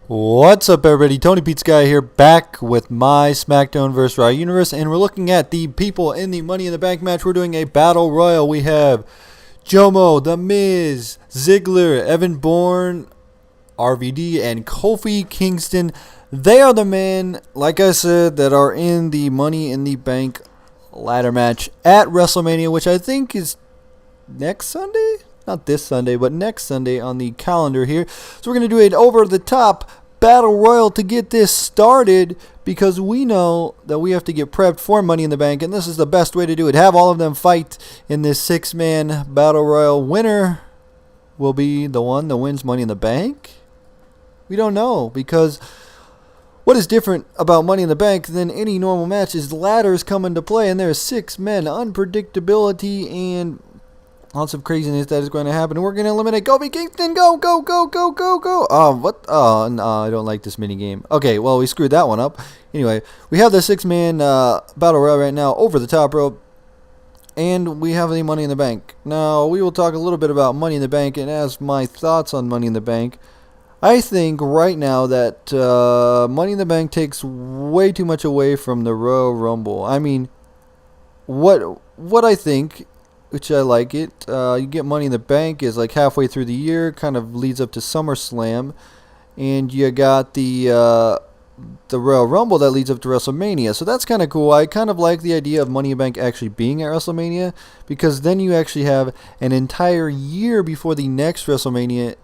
What's up, everybody? TonyPizzaGuy here, back with my SmackDown vs. Raw universe, and we're looking at the people in the Money in the Bank match. We're doing a battle royal. We have Jomo, The Miz, Ziggler, Evan Bourne, RVD, and Kofi Kingston. They are the men, like I said, that are in the Money in the Bank ladder match at WrestleMania, which I think is next Sunday? Not this Sunday, but next Sunday on the calendar here. So we're going to do an over-the-top battle royal to get this started, because we know that we have to get prepped for Money in the Bank, and this is the best way to do it. Have all of them fight in this six-man battle royal. Winner will be the one that wins Money in the Bank? We don't know, because what is different about Money in the Bank than any normal match is ladders come into play, and there's six men, unpredictability, and lots of craziness that is going to happen. We're going to eliminate Kofi Kingston. Go, go, go, go, go, go. What? Oh, no, I don't like this mini game. Okay, well, we screwed that one up. Anyway, we have the six-man battle royal right now over the top rope, and we have the Money in the Bank. Now, we will talk a little bit about Money in the Bank, and as my thoughts on Money in the Bank, I think right now that Money in the Bank takes way too much away from the Royal Rumble. I mean, what I think, which I like it. You get Money in the Bank is like halfway through the year, kind of leads up to SummerSlam, and you got the Royal Rumble that leads up to WrestleMania. So that's kind of cool. I kind of like the idea of Money in the Bank actually being at WrestleMania, because then you actually have an entire year before the next WrestleMania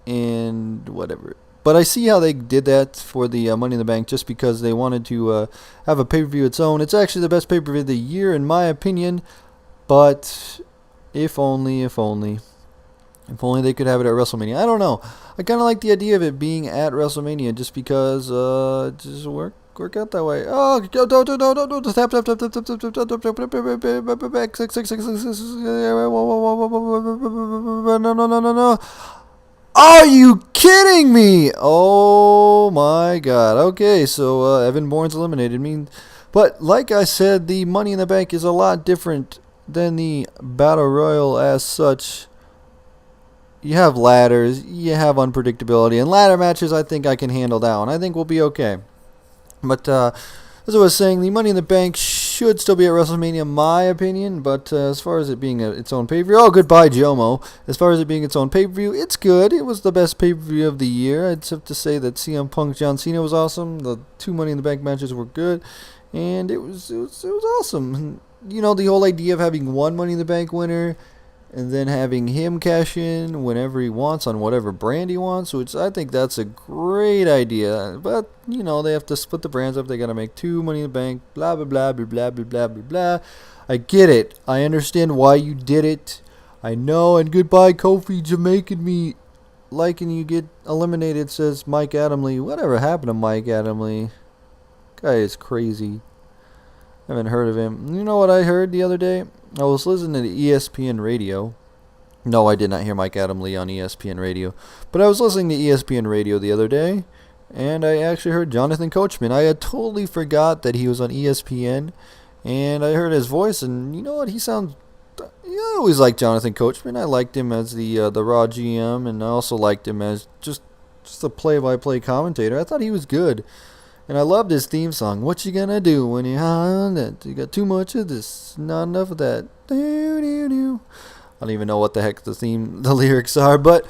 and whatever. But I see how they did that for the Money in the Bank, just because they wanted to have a pay-per-view its own. It's actually the best pay-per-view of the year, in my opinion. But if only they could have it at WrestleMania. I don't know. I kind of like the idea of it being at WrestleMania, just because it just work out that way. Oh, don't tap. No. Are you kidding me? Oh my God. Okay, so Evan Bourne's eliminated. But like I said, the Money in the Bank is a lot different than the battle royal as such. You have ladders, you have unpredictability, and ladder matches I think I can handle that one. I think we'll be okay. But as I was saying, the Money in the Bank should still be at WrestleMania, in my opinion. But as far as it being its own pay-per-view, oh, goodbye, Jomo. As far as it being its own pay-per-view, it's good. It was the best pay-per-view of the year. I'd have to say that CM Punk John Cena was awesome. The two Money in the Bank matches were good, and it was awesome. You know, the whole idea of having one Money in the Bank winner and then having him cash in whenever he wants on whatever brand he wants, which I think that's a great idea. But, you know, they have to split the brands up. They got to make two Money in the Bank, blah, blah, blah, blah, blah, blah, blah, blah, blah. I get it. I understand why you did it. I know. And goodbye, Kofi, Jamaican me. Liking you get eliminated, says Mike Adamle. Whatever happened to Mike Adamle? Guy is crazy. I haven't heard of him. You know what I heard the other day? I was listening to ESPN radio. No, I did not hear Mike Adamle on ESPN radio. But I was listening to ESPN radio the other day, and I actually heard Jonathan Coachman. I had totally forgot that he was on ESPN, and I heard his voice, and you know what? He sounds... I always liked Jonathan Coachman. I liked him as the Raw GM, and I also liked him as just a play-by-play commentator. I thought he was good. And I loved his theme song. What you gonna do when you're on that? You got too much of this, not enough of that. I don't even know what the heck the lyrics are, but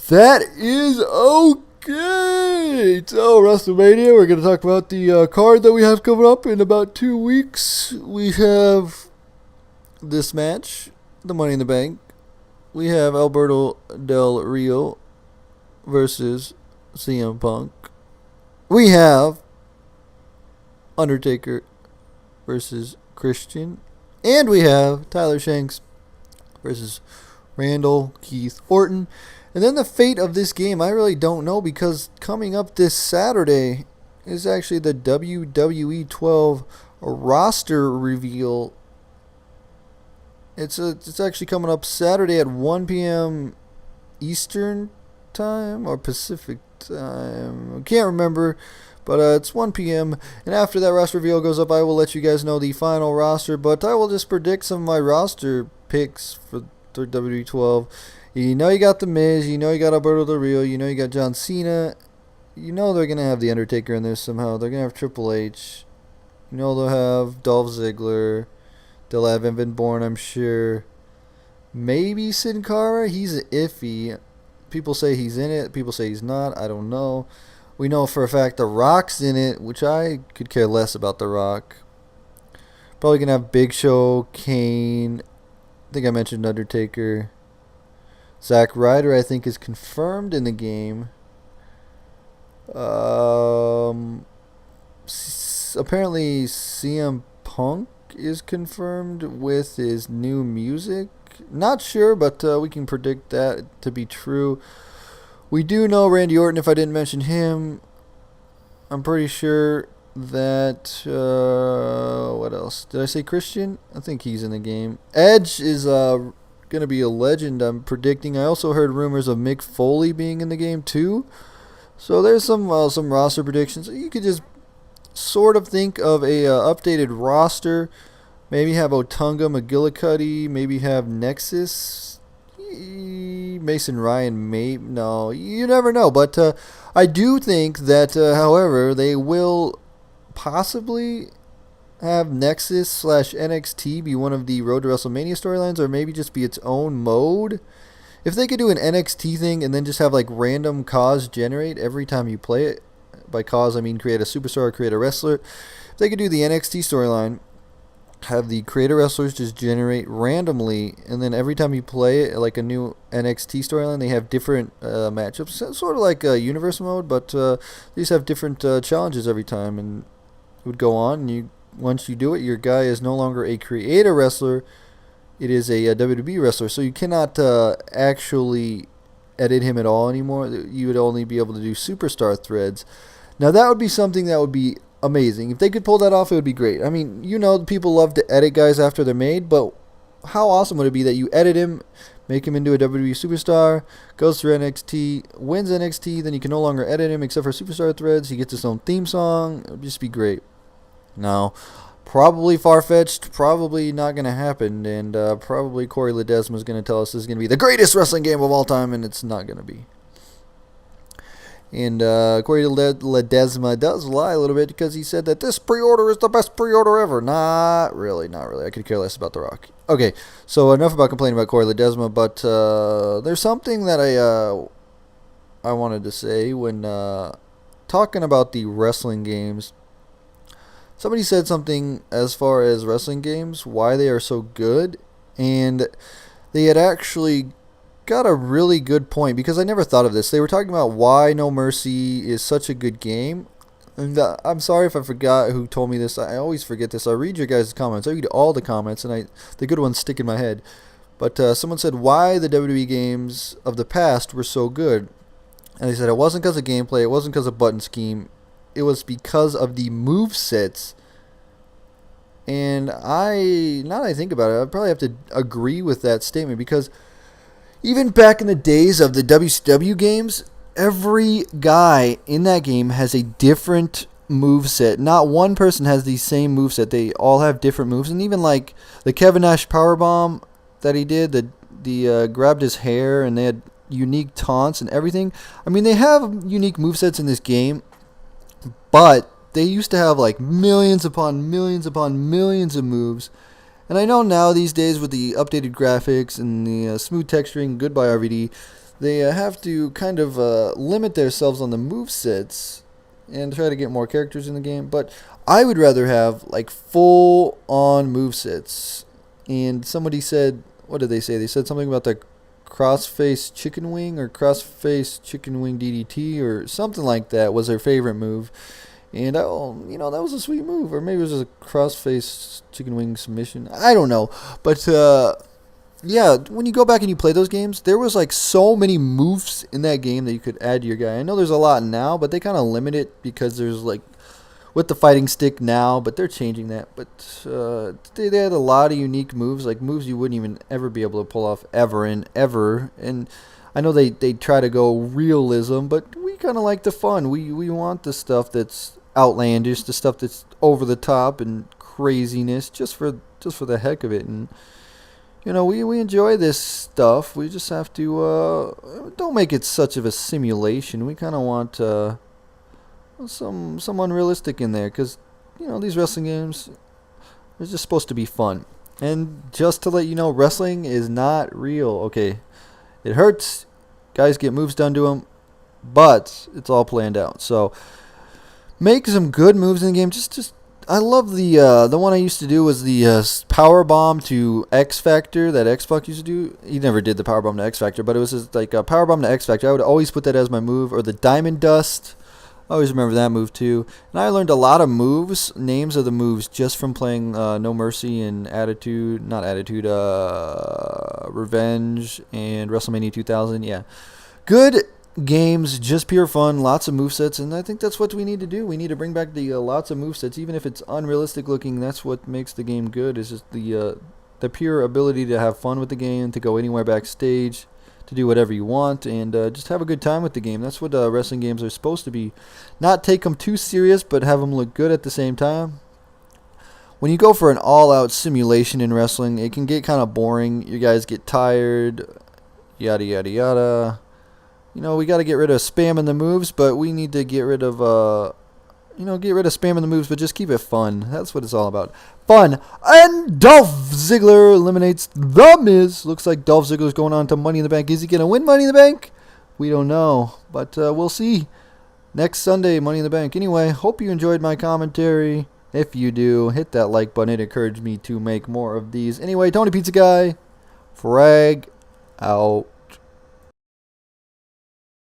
that is okay. So WrestleMania, we're gonna talk about the card that we have coming up in about 2 weeks. We have this match, the Money in the Bank. We have Alberto Del Rio versus CM Punk. We have Undertaker versus Christian. And we have Tyler Shanks versus Randall Keith Orton. And then the fate of this game, I really don't know, because coming up this Saturday is actually the WWE 12 roster reveal. It's actually coming up Saturday at 1 p.m. Eastern time or Pacific time. I can't remember, but it's 1 p.m. And after that roster reveal goes up, I will let you guys know the final roster. But I will just predict some of my roster picks for WWE 12. You know you got The Miz. You know you got Alberto Del Rio. You know you got John Cena. you know they're gonna have the Undertaker in there somehow. They're gonna have Triple H. You know they'll have Dolph Ziggler. They'll have Evan Bourne, I'm sure. Maybe Sin Cara. He's iffy. People say he's in it. People say he's not. I don't know. We know for a fact The Rock's in it, which I could care less about The Rock. Probably gonna have Big Show, Kane. I think I mentioned Undertaker. Zack Ryder, I think, is confirmed in the game. Apparently CM Punk is confirmed with his new music. Not sure, but we can predict that to be true. We do know Randy Orton, if I didn't mention him. I'm pretty sure that... what else? Did I say Christian? I think he's in the game. Edge is going to be a legend, I'm predicting. I also heard rumors of Mick Foley being in the game, too. So there's some roster predictions. You could just sort of think of a updated roster. Maybe have Otunga, McGillicuddy. Maybe have Nexus. Mason Ryan. No, you never know. But I do think that, however, they will possibly have Nexus / NXT be one of the Road to WrestleMania storylines, or maybe just be its own mode. If they could do an NXT thing and then just have like random cause generate every time you play it, by cause I mean create a superstar or create a wrestler. If they could do the NXT storyline, have the creator wrestlers just generate randomly, and then every time you play it, like a new NXT storyline, they have different matchups, sort of like a universe mode, but they just have different challenges every time, and it would go on. And once you do it, your guy is no longer a creator wrestler. It is a WWE wrestler, so you cannot actually edit him at all anymore. You would only be able to do superstar threads. Now, that would be something that would be amazing. If they could pull that off, it would be great. I mean, people love to edit guys after they're made, but how awesome would it be that you edit him, make him into a WWE superstar, goes through NXT, wins NXT, then you can no longer edit him except for superstar threads. He gets his own theme song. It would just be great. Now, probably far-fetched, probably not going to happen, and probably Corey Ledesma is going to tell us this is going to be the greatest wrestling game of all time, and it's not going to be. And Corey Ledesma does lie a little bit because he said that this pre-order is the best pre-order ever. Not really. I could care less about The Rock. Okay, so enough about complaining about Corey Ledesma, but there's something that I wanted to say when talking about the wrestling games. Somebody said something as far as wrestling games, why they are so good, and they had actually got a really good point, because I never thought of this. They were talking about why No Mercy is such a good game, and I'm sorry if I forgot who told me this. I always forget this. I read your guys' comments. I read all the comments, and the good ones stick in my head. But someone said why the WWE games of the past were so good, and they said it wasn't because of gameplay, it wasn't because of button scheme, it was because of the movesets. And now that I think about it, I probably have to agree with that statement, because even back in the days of the WCW games, every guy in that game has a different moveset. Not one person has the same moveset. They all have different moves. And even like the Kevin Nash powerbomb that he did, the grabbed his hair, and they had unique taunts and everything. I mean, they have unique movesets in this game, but they used to have like millions upon millions upon millions of moves. And I know now these days with the updated graphics and the smooth texturing, goodbye RVD, they have to kind of limit themselves on the movesets and try to get more characters in the game. But I would rather have like full-on movesets. And somebody said, what did they say? They said something about the crossface chicken wing or crossface chicken wing DDT or something like that was their favorite move. And, that was a sweet move. Or maybe it was a crossface chicken wing submission. I don't know. But, yeah, when you go back and you play those games, there was, like, so many moves in that game that you could add to your guy. I know there's a lot now, but they kind of limit it because there's, like, with the fighting stick now, but they're changing that. But they had a lot of unique moves, like moves you wouldn't even ever be able to pull off ever. And I know they try to go realism, but we kind of like the fun. We want the stuff that's outlandish, the stuff that's over the top and craziness, just for the heck of it. And we enjoy this stuff. We just have to don't make it such of a simulation. We kind of want some unrealistic in there, because these wrestling games are just supposed to be fun. And just to let you know, wrestling is not real. Okay, it hurts. Guys get moves done to them, but it's all planned out. So make some good moves in the game. Just I love the one I used to do was the power bomb to X Factor that X-Pac used to do. He never did the power bomb to X Factor, but it was just like a power bomb to X Factor. I would always put that as my move, or the diamond dust. I always remember that move too. And I learned a lot of moves, names of the moves, just from playing No Mercy and Revenge and WrestleMania 2000. Yeah, good games, just pure fun, lots of movesets, and I think that's what we need to do. We need to bring back the lots of movesets, even if it's unrealistic looking. That's what makes the game good. Is just the pure ability to have fun with the game, to go anywhere backstage, to do whatever you want, and just have a good time with the game. That's what wrestling games are supposed to be. Not take them too serious, but have them look good at the same time. When you go for an all-out simulation in wrestling, it can get kind of boring. You guys get tired, yada, yada, yada. We got to get rid of spamming the moves, but we need to get rid of spamming the moves, but just keep it fun. That's what it's all about. Fun. And Dolph Ziggler eliminates The Miz. Looks like Dolph Ziggler's going on to Money in the Bank. Is he going to win Money in the Bank? We don't know, but we'll see. Next Sunday, Money in the Bank. Anyway, hope you enjoyed my commentary. If you do, hit that like button. It encouraged me to make more of these. Anyway, Tony Pizza Guy, frag out.